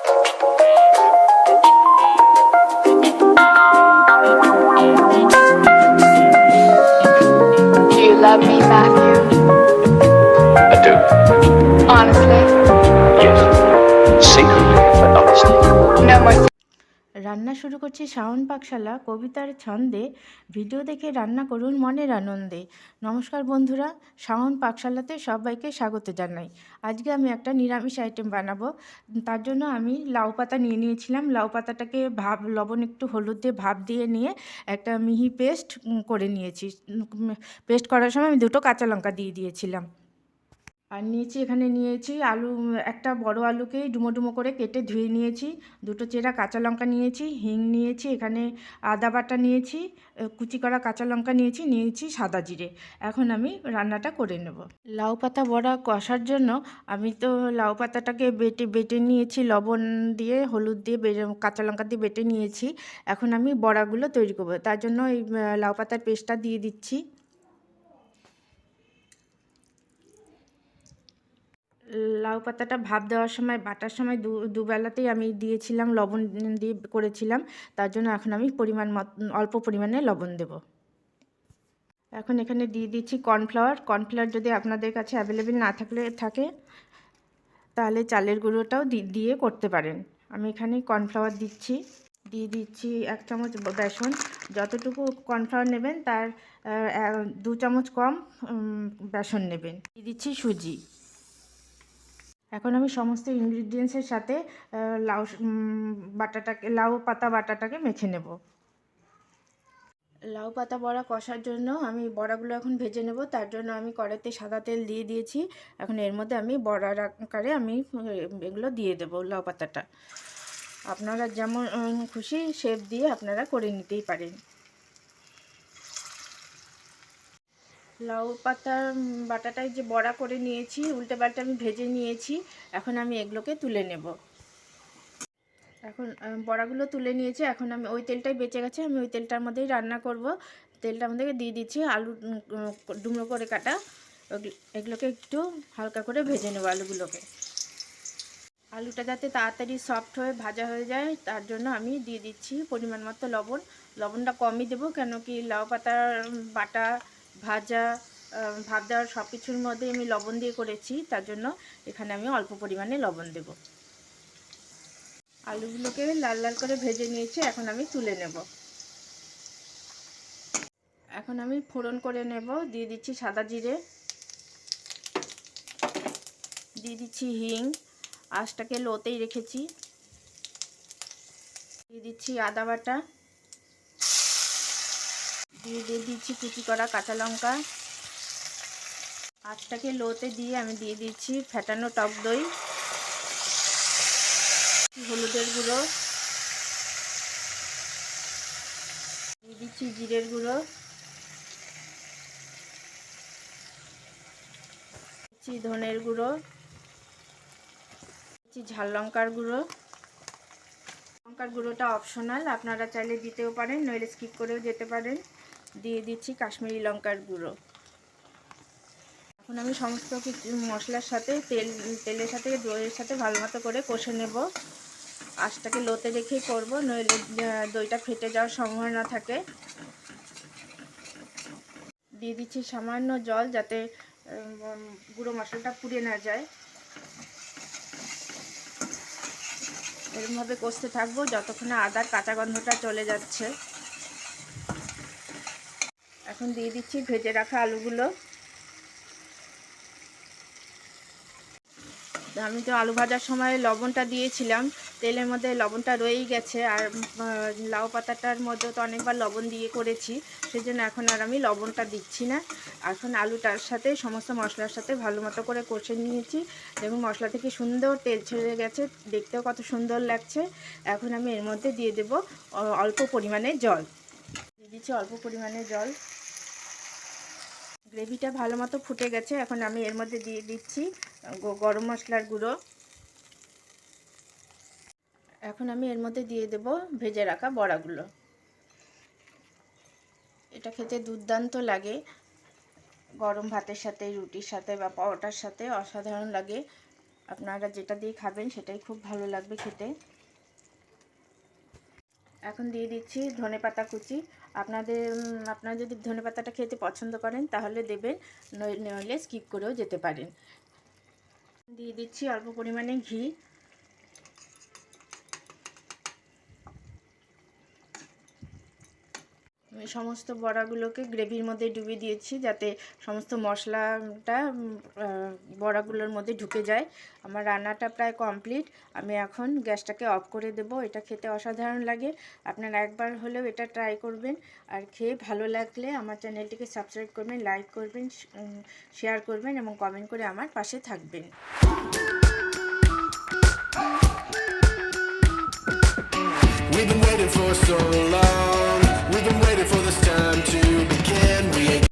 Do you love me, Matthew? I do. Honestly? Yes. Secretly, but honestly. No more. রান্না শুরু করছি শাওন পাকশালা কবিতার ছন্দে। ভিডিও দেখে রান্না করুন মনের আনন্দে। নমস্কার বন্ধুরা, শাওন পাকশালাতে সবাইকে স্বাগত জানাই। আজকে আমি একটা নিরামিষ আইটেম বানাবো। তার জন্য আমি লাউ পাতা নিয়ে নিয়েছিলাম। লাউ পাতাটাকে লবণ একটু হলুদ দিয়ে ভাপ দিয়ে নিয়ে একটা মিহি পেস্ট করে নিয়েছি। পেস্ট করার সময় আমি দুটো কাঁচা লঙ্কা দিয়ে দিয়েছিলাম। আর এখানে নিয়েছি আলু, একটা বড় আলুকেই ডুমো ডুমো করে কেটে ধুয়ে নিয়েছি। দুটো চেরা কাঁচা লঙ্কা নিয়েছি, হিং নিয়েছি, এখানে আদা বাটা নিয়েছি, কুচি করা কাঁচা লঙ্কা নিয়েছি সাদা জিরে। এখন আমি রান্নাটা করে নেব। লাউ পাতা বড়া কষার জন্য আমি তো লাউ পাতাটাকে বেটে নিয়েছি, লবণ দিয়ে হলুদ দিয়ে কাঁচা লঙ্কা দিয়ে বেটে নিয়েছি। এখন আমি বড়াগুলো তৈরি করব, তার জন্য এই লাউ পাতার পেস্টটা দিয়ে দিচ্ছি। লাউ পাতাটা ভাপ দেওয়ার সময় বাটার সময় দুবেলাতেই আমি দিয়েছিলাম, লবণ দিয়ে করেছিলাম। তার জন্য এখন আমি অল্প পরিমাণে লবণ দেব। এখন এখানে দিয়ে দিচ্ছি কর্নফ্লাওয়ার যদি আপনাদের কাছে অ্যাভেলেবেল না থাকে তাহলে চালের গুঁড়োটাও দিয়ে করতে পারেন। আমি এখানে কর্নফ্লাওয়ার দিয়ে দিচ্ছি 1 চামচ বেসন। যতটুকু কর্নফ্লাওয়ার নেবেন তার 2 চামচ কম বেসন নেবেন। দিয়ে দিচ্ছি সুজি। এখন আমি সমস্ত ইনগ্রিডিয়েন্টসের সাথে লাউ পাতা বাটাটাকে মেখে নেব। লাউ পাতা বড়া কষার জন্য আমি বড়াগুলো এখন ভেজে নেব। তার জন্য আমি কড়াইতে সাদা তেল দিয়ে দিয়েছি। এখন এর মধ্যে আমি বড়ার আকারে আমি এগুলো দিয়ে দেবো। লাউ পাতাটা আপনারা যেমন খুশি শেপ দিয়ে আপনারা করে নিতেই পারেন। লাউ পাতার বাটাটায় যে বড়া করে নিয়েছি, উল্টে পাল্টে আমি ভেজে নিয়েছি। এখন আমি এগুলোকে তুলে নেব। এখন বড়াগুলো তুলে নিয়েছি। এখন আমি ওই তেলটাই বেঁচে গেছে, আমি ওই তেলটার মধ্যেই রান্না করব। তেলটার মধ্যে দিয়ে দিচ্ছি আলু ডুমো করে কাটা। এগুলোকে একটু হালকা করে ভেজে নেব। আলুটা যাতে তাড়াতাড়ি সফট হয়ে ভাজা হয়ে যায় তার জন্য আমি দিয়ে দিচ্ছি পরিমাণ মতো লবণ। লবণটা কমই দেবো, কেন কি লাউ পাতার বাটা ভাজা ভাপ দেওয়ার সব কিছুর মধ্যে আমি লবণ দিয়ে করেছি, তার জন্য এখানে আমি অল্প পরিমাণে লবণ দেব। আলুগুলোকে লাল লাল করে ভেজে নিয়েছি, এখন আমি তুলে নেব। এখন আমি ফোড়ন করে নেব। দিয়ে দিচ্ছি সাদা জিরে, দিয়ে দিচ্ছি হিং, আঁচটাকে লোতেই রেখেছি। দিয়ে দিচ্ছি আদা বাটা, দিয়ে দিচ্ছি কুচি করা কাঁচা লঙ্কা। আঁচটাকে লোতে দিয়ে আমি দিয়ে দিচ্ছি ফেটানো টক দই, হলুদের গুঁড়ো, দিয়ে দিচ্ছি জিরের গুঁড়ো, দিচ্ছি ধনের গুঁড়ো, দিচ্ছি ঝাল লঙ্কার গুঁড়ো। লঙ্কার গুঁড়োটা অপশনাল, আপনারা চাইলে দিতেও পারেন, নইলে স্কিপ করেও যেতে পারেন। দিয়ে দিচ্ছি কাশ্মীরি লঙ্কার গুঁড়ো। এখন আমি সমস্ত কিছু মশলার সাথে তেলের সাথে দইয়ের সাথে ভালো মতো করে কষে নেব। আঁচটাকে লোতে রেখেই করব, নইলে দইটা ফেটে যাওয়ার সম্ভাবনা থাকে। দিয়ে দিচ্ছি সামান্য জল, যাতে গুঁড়ো মশলাটা পুড়ে না যায়। এরকমভাবে কষতে থাকবো যতক্ষণে আদার কাঁচা গন্ধটা চলে যাচ্ছে। এখন দিয়ে দিচ্ছি ভেজে রাখা আলুগুলো। আমি তো আলু ভাজার সময় লবণটা দিয়েছিলাম, তেলের মধ্যে লবণটা রয়েই গেছে। আর লাউ পাতাটার মধ্যে তো অনেকবার লবণ দিয়ে করেছি, সেজন্য এখন আর আমি লবণটা দিচ্ছি না। এখন আলুটার সাথে সমস্ত মশলার সাথে ভালো মতো করে কষে নিয়েছি এবং মশলা থেকে সুন্দর তেল ছেড়ে গেছে, দেখতেও কত সুন্দর লাগছে। এখন আমি এর মধ্যে দিয়ে দেব অল্প পরিমাণে জল। দিয়ে দিচ্ছি অল্প পরিমাণে জল। গ্রেভিটা ভালো মতো ফুটে গেছে, এখন আমি এর মধ্যে দিয়ে দিচ্ছি গরম মশলার গুঁড়ো। এখন আমি এর মধ্যে দিয়ে দেব ভেজে রাখা বড়াগুলো। এটা খেতে দুর্দান্ত লাগে, গরম ভাতের সাথে, রুটির সাথে বা পরোটার সাথে অসাধারণ লাগে। আপনারা যেটা দিয়ে খাবেন সেটাই খুব ভালো লাগবে খেতে। এখন দিয়ে দিচ্ছি ধনেপাতা কুচি। আপনারা যদি ধনেপাতাটা খেতে পছন্দ করেন তাহলে দেবেন, নইলে স্কিপ করেও যেতে পারেন। দিয়ে দিচ্ছি অল্প পরিমাণে ঘি। সমস্ত বড়াগুলোকে গ্রেভির মধ্যে ডুবিয়ে দিয়েছি যাতে সমস্ত মশলাটা বড়াগুলোর মধ্যে ঢুকে যায়। আমার রান্নাটা প্রায় কমপ্লিট। আমি এখন গ্যাসটাকে অফ করে দেব। এটা খেতে অসাধারণ লাগে, আপনারা একবার হলেও এটা ট্রাই করবেন। আর খেয়ে ভালো লাগলে আমার চ্যানেলটিকে সাবস্ক্রাইব করবেন, লাইক করবেন, শেয়ার করবেন এবং কমেন্ট করে আমার পাশে থাকবেন। We've been waiting for so long. We've been waiting for this time to begin. We ain't